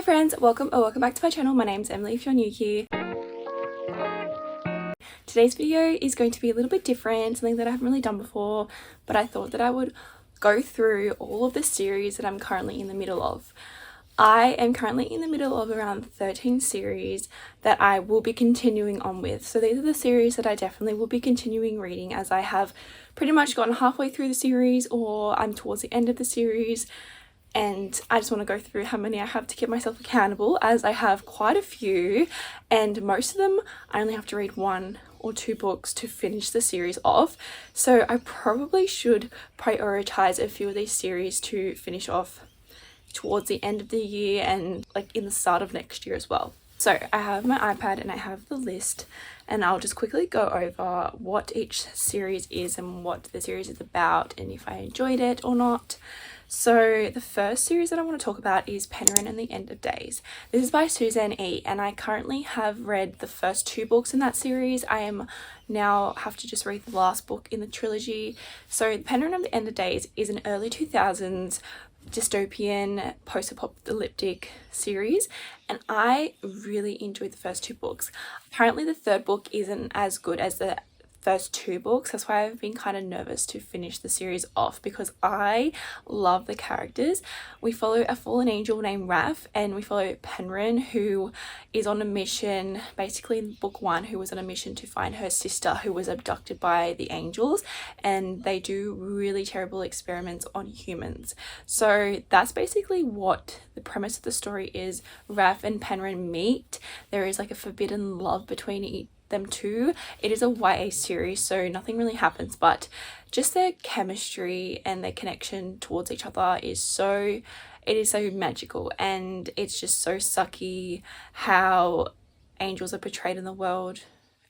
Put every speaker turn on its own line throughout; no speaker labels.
friends, welcome back to my channel. My name's Emily if you're new here. Today's video is going to be a little bit different, something that I haven't really done before, but I thought that I would go through all of the series that I'm currently in the middle of. I am currently in the middle of around 13 series that I will be continuing on with. So these are the series that I definitely will be continuing reading, as I have pretty much gotten halfway through the series or I'm towards the end of the series. And I just want to go through how many I have to keep myself accountable, as I have quite a few, and most of them I only have to read 1 or 2 books to finish the series off. So I probably should prioritize a few of these series to finish off towards the end of the year and like in the start of next year as well. So I have my iPad and I have the list, and I'll just quickly go over what each series is and what the series is about and if I enjoyed it or not. So the first series that I want to talk about is Penryn and the End of Days. This is by Suzanne E, and I currently have read the first 2 books in that series. I am now have to just read the last book in the trilogy. So Penryn and the End of Days is an early 2000s dystopian post-apocalyptic series, and I really enjoyed the first 2 books. Apparently the third book isn't as good as the first 2 books. That's why I've been kind of nervous to finish the series off, because I love the characters. We follow a fallen angel named Raph, and we follow Penryn, who is on a mission, basically in book 1, who was on a mission to find her sister who was abducted by the angels, and they do really terrible experiments on humans. So that's basically what the premise of the story is. Raph and Penryn meet. There is like a forbidden love between them two. It is a YA series, so nothing really happens, but just their chemistry and their connection towards each other is so magical, and it's just so sucky how angels are portrayed in the world,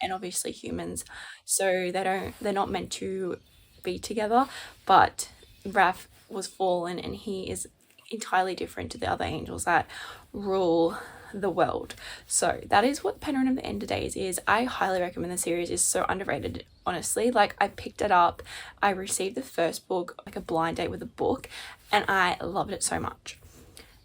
and obviously humans, so they're not meant to be together. But Raph was fallen, and he is entirely different to the other angels that rule the world. So that is what Penryn and the End of Days is. I highly recommend the series. It's so underrated, honestly. Like, I picked it up, I received the first book like a blind date with a book, and I loved it so much.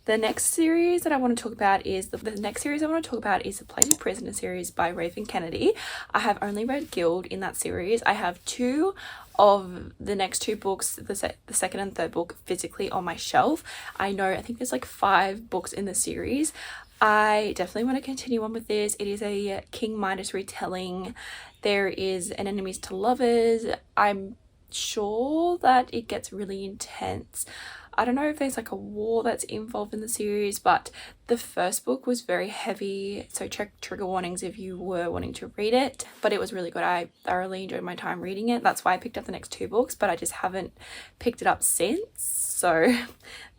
The next series that I want to talk about is the Plated Prisoner series by Raven Kennedy. I have only read Guild in that series. I have 2 of the next 2 books, the second and third book, physically on my shelf. I think there's like 5 books in the series. I definitely want to continue on with this. It is a King Midas retelling. There is an enemies to lovers. I'm sure that it gets really intense. I don't know if there's like a war that's involved in the series, but the first book was very heavy, so check trigger warnings if you were wanting to read it. But it was really good. I thoroughly enjoyed my time reading it. That's why I picked up the next 2 books, but I just haven't picked it up since. So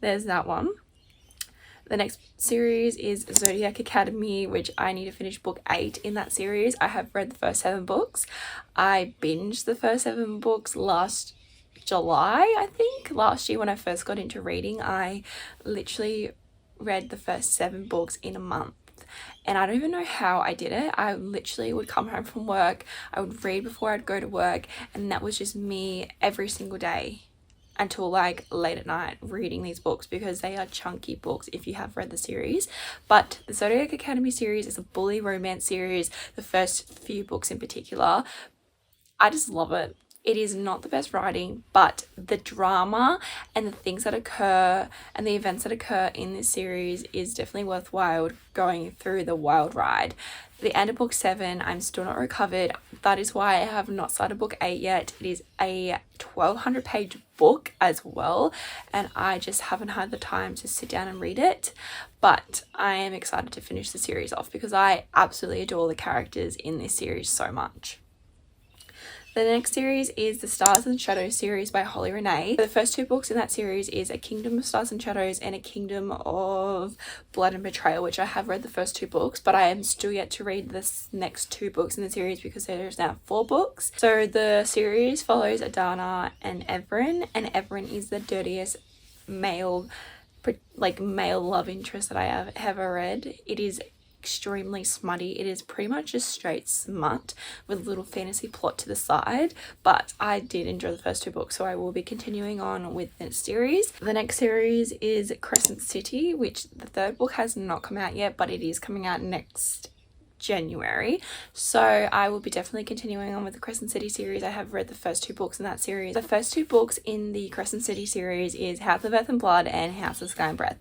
there's that one. The next series is Zodiac Academy, which I need to finish book 8 in that series. I have read the first 7 books. I binged the first 7 books last July, I think. Last year when I first got into reading, I literally read the first 7 books in a month. And I don't even know how I did it. I literally would come home from work, I would read before I'd go to work, and that was just me every single day until like late at night reading these books, because they are chunky books if you have read the series. But the Zodiac Academy series is a bully romance series, the first few books in particular. I just love it. It is not the best writing, but the drama and the things that occur and the events that occur in this series is definitely worthwhile going through the wild ride. The end of book 7, I'm still not recovered. That is why I have not started book 8 yet. It is a 1,200 page book as well, and I just haven't had the time to sit down and read it. But I am excited to finish the series off because I absolutely adore the characters in this series so much. The next series is the Stars and Shadows series by Holly Renee. The first 2 books in that series is A Kingdom of Stars and Shadows and A Kingdom of Blood and Betrayal, which I have read the first 2 books, but I am still yet to read the next 2 books in the series because there's now 4 books. So the series follows Adana and Everin, and Everin is the dirtiest male love interest that I have ever read. It is extremely smutty. It is pretty much just straight smut with a little fantasy plot to the side, but I did enjoy the first 2 books, so I will be continuing on with this series. The next series is Crescent City, which the 3rd book has not come out yet, but it is coming out next January, so I will be definitely continuing on with the Crescent City series. I have read the first 2 books in that series. The first 2 books in the Crescent City series is House of Earth and Blood and House of Sky and Breath,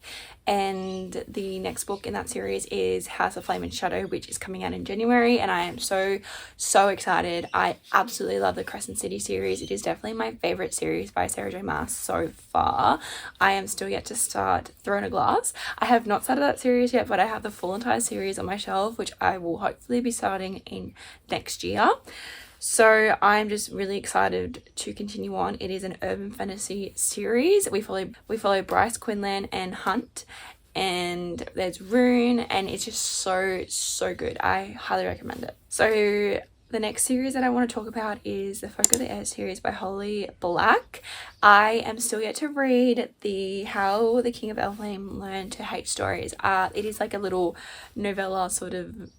and the next book in that series is House of Flame and Shadow, which is coming out in January, and I am so excited. I absolutely love the Crescent City series. It is definitely my favorite series by Sarah J Maas so far. I am still yet to start Throne of Glass. I have not started that series yet, but I have the full entire series on my shelf, which I will hopefully be starting in next year. So I'm just really excited to continue on. It is an urban fantasy series. We follow Bryce, Quinlan and Hunt, and there's Rune, and it's just so good. I highly recommend it. So the next series that I want to talk about is the Folk of the Air series by Holly Black. I am still yet to read the How the King of Elflame Learned to Hate stories. It is like a little novella sort of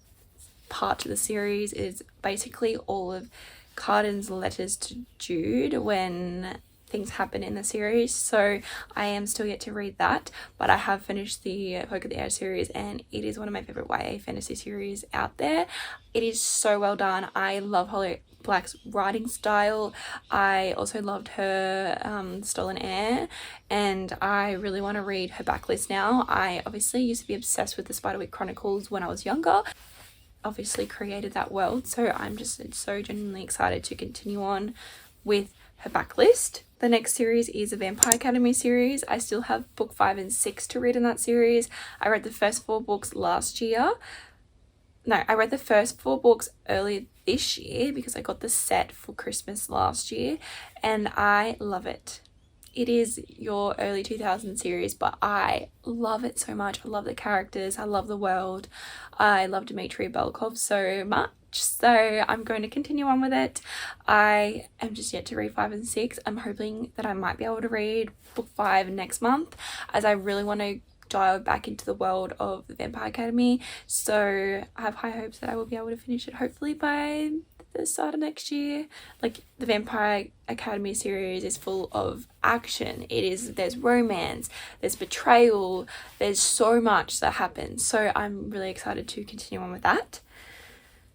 part of the series. Is basically all of Cardan's letters to Jude when things happen in the series, so I am still yet to read that, but I have finished the Folk of the Air series, and it is one of my favorite YA fantasy series out there. It is so well done. I love Holly Black's writing style. I also loved her Stolen Air, and I really want to read her backlist now. I obviously used to be obsessed with the Spiderwick Chronicles when I was younger, obviously created that world, so I'm just so genuinely excited to continue on with her backlist. The next series is a Vampire Academy series. I still have book 5 and 6 to read in that series. I read the first 4 books last year. No, I read the first 4 books earlier this year because I got the set for Christmas last year, and I love it. It is your early 2000s series, but I love it so much. I love the characters. I love the world. I love Dmitry Belkov so much. So I'm going to continue on with it. I am just yet to read 5 and 6. I'm hoping that I might be able to read book 5 next month, as I really want to dive back into the world of the Vampire Academy. So I have high hopes that I will be able to finish it hopefully by the start of next year. Like, the Vampire Academy series is full of action. There's romance, there's betrayal, there's so much that happens. So I'm really excited to continue on with that.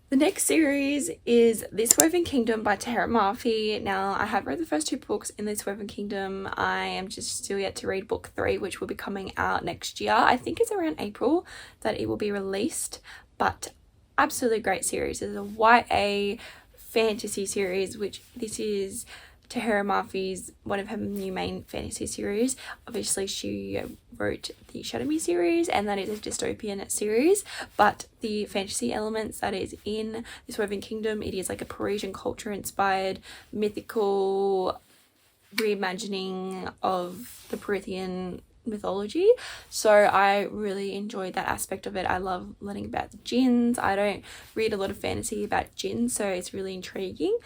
The next series is This Woven Kingdom by Tara Murphy. Now, I have read the first 2 books in This Woven Kingdom. I am just still yet to read book 3, which will be coming out next year. I think it's around April that it will be released, but absolutely great series. It's a YA fantasy series, which this is Tara Murphy's one of her new main fantasy series. Obviously, she wrote the Shadow Me series, and that is a dystopian series, but the fantasy elements that is in This Woven Kingdom, it is like a Parisian culture inspired mythical reimagining of the Prussian mythology. So I really enjoyed that aspect of it. I love learning about the jinns. I don't read a lot of fantasy about jinns, so it's really intriguing.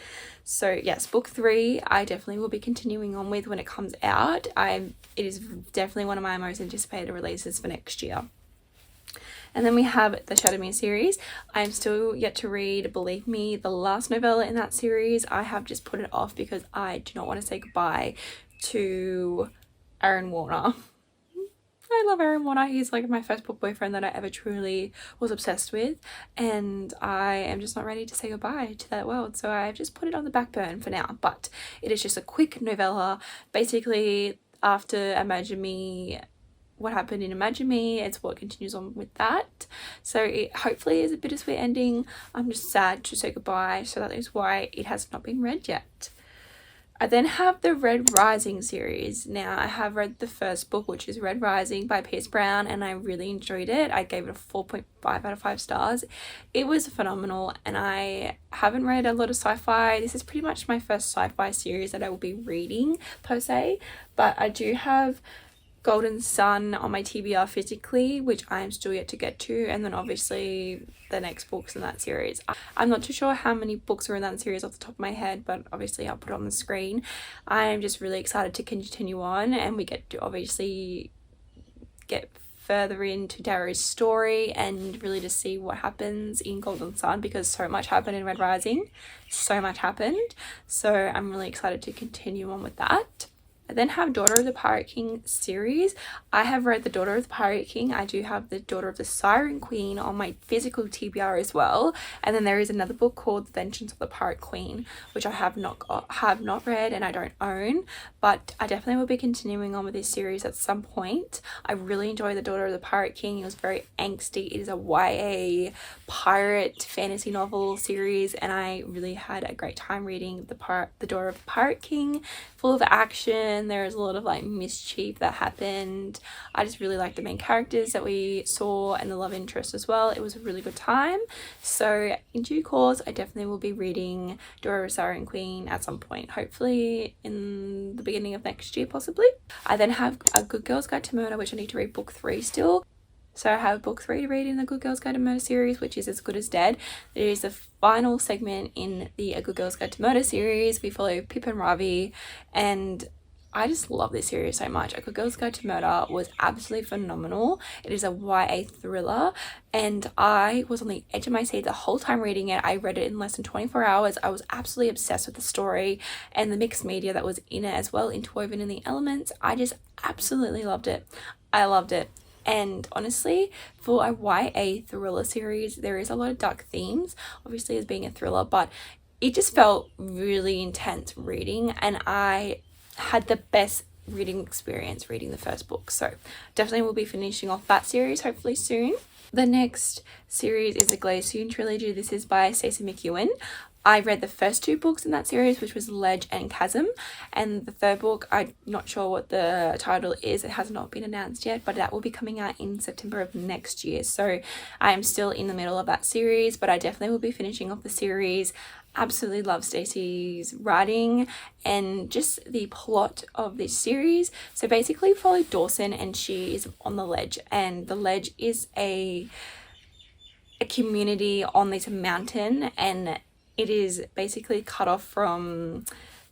So yes, book 3 I definitely will be continuing on with when it comes out. It is definitely one of my most anticipated releases for next year. And then we have the Shadow Me series. I'm still yet to read Believe Me, the last novella in that series. I have just put it off because I do not want to say goodbye to Aaron Warner. I love Aaron Warner. He's like my first book boyfriend that I ever truly was obsessed with, and I am just not ready to say goodbye to that world, so I've just put it on the back burner for now. But it is just a quick novella. Basically, after Imagine Me, what happened in Imagine Me, it's what continues on with that. So it hopefully is a bittersweet ending. I'm just sad to say goodbye, so that is why it has not been read yet. I then have the Red Rising series. Now, I have read the first book, which is Red Rising by Pierce Brown, and I really enjoyed it. I gave it a 4.5 out of 5 stars. It was phenomenal, and I haven't read a lot of sci-fi. This is pretty much my first sci-fi series that I will be reading, per se, but I do have Golden Sun on my TBR physically, which I am still yet to get to, and then obviously the next books in that series. I'm not too sure how many books are in that series off the top of my head, but obviously I'll put it on the screen. I'm just really excited to continue on, and we get to obviously get further into Darrow's story and really to see what happens in Golden Sun, because so much happened in Red Rising. So much happened. So I'm really excited to continue on with that. I then have Daughter of the Pirate King series. I have read The Daughter of the Pirate King. I do have The Daughter of the Siren Queen on my physical TBR as well. And then there is another book called The Vengeance of the Pirate Queen, which I have not read and I don't own. But I definitely will be continuing on with this series at some point. I really enjoy The Daughter of the Pirate King. It was very angsty. It is a YA pirate fantasy novel series, and I really had a great time reading The Daughter of the Pirate King. Full of action. There is a lot of like mischief that happened. I just really liked the main characters that we saw and the love interest as well. It was a really good time. So in due course, I definitely will be reading Daughter of the Siren Queen at some point, hopefully in the beginning of next year possibly. I then have A Good Girl's Guide to Murder, which I need to read book 3 still. So I have book 3 to read in the Good Girl's Guide to Murder series, which is As Good as Dead. It is the final segment in the A Good Girl's Guide to Murder series. We follow Pip and Ravi, and I just love this series so much. A Good Girl's Guide to Murder was absolutely phenomenal. It is a YA thriller, and I was on the edge of my seat the whole time reading it. I read it in less than 24 hours. I was absolutely obsessed with the story and the mixed media that was in it as well, interwoven in the elements. I just absolutely loved it. I loved it. And honestly, for a YA thriller series, there is a lot of dark themes, obviously as being a thriller, but it just felt really intense reading, and I had the best reading experience reading the first book. So definitely will be finishing off that series hopefully soon. The next series is the Glacian trilogy. This is by Stacey McEwen. I read the first 2 books in that series, which was Ledge and Chasm, and the third book, I'm not sure what the title is. It has not been announced yet, but that will be coming out in September of next year. So I am still in the middle of that series, but I definitely will be finishing off the series. Absolutely love Stacey's writing and just the plot of this series. So basically follow Dawson, and she is on the Ledge, and the Ledge is a community on this mountain, and it is basically cut off from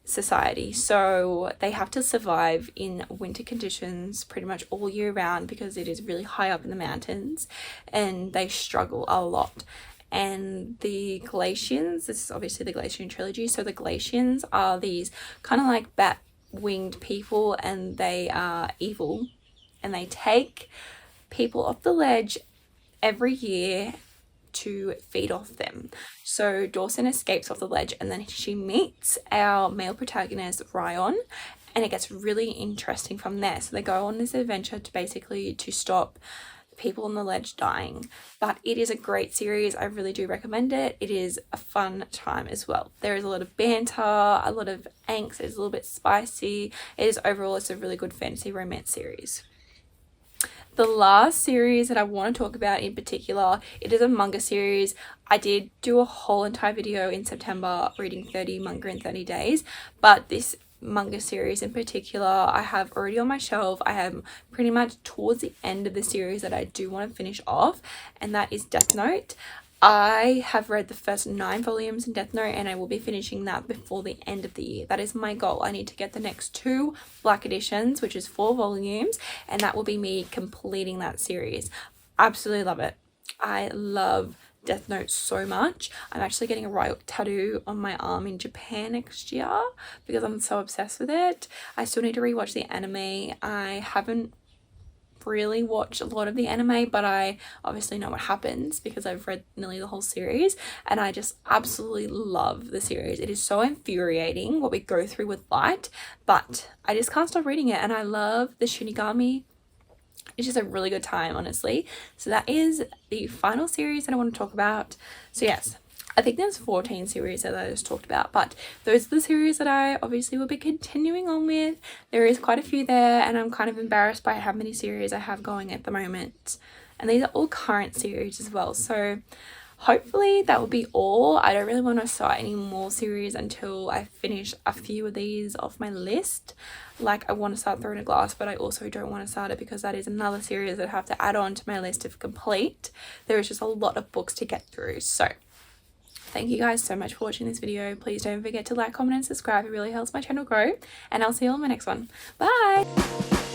society. So they have to survive in winter conditions pretty much all year round because it is really high up in the mountains, and they struggle a lot. And the Glacians, this is obviously the Glacian trilogy, so the Glacians are these kind of like bat-winged people, and they are evil, and they take people off the Ledge every year to feed off them. So Dawson escapes off the Ledge, and then she meets our male protagonist Ryan, and it gets really interesting from there. So they go on this adventure to stop people on the Ledge dying. But it is a great series. I really do recommend it. It is a fun time as well. There is a lot of banter, a lot of angst. It's a little bit spicy. It's a really good fantasy romance series. The last series that I want to talk about in particular, it is a manga series. I did do a whole entire video in September reading 30 manga in 30 days, but this manga series in particular I have already on my shelf. I am pretty much towards the end of the series that I do want to finish off, and that is Death Note. I have read the first 9 volumes in Death Note, and I will be finishing that before the end of the year. That is my goal. I need to get the next 2 black editions, which is 4 volumes, and that will be me completing that series. Absolutely love it. I love Death Note so much. I'm actually getting a Ryuk tattoo on my arm in Japan next year because I'm so obsessed with it. I still need to rewatch the anime. I haven't really watch a lot of the anime, but I obviously know what happens because I've read nearly the whole series, and I just absolutely love the series. It is so infuriating what we go through with Light, but I just can't stop reading it, and I love the Shinigami. It's just a really good time, honestly. So that is the final series that I want to talk about. So yes, I think there's 14 series that I just talked about, but those are the series that I obviously will be continuing on with. There is quite a few there, and I'm kind of embarrassed by how many series I have going at the moment. And these are all current series as well. So hopefully that will be all. I don't really want to start any more series until I finish a few of these off my list. Like, I want to start Throne of Glass, but I also don't want to start it because that is another series that I have to add on to my list of complete. There is just a lot of books to get through. So thank you guys so much for watching this video. Please don't forget to like, comment and subscribe. It really helps my channel grow, and I'll see you on my next one. Bye.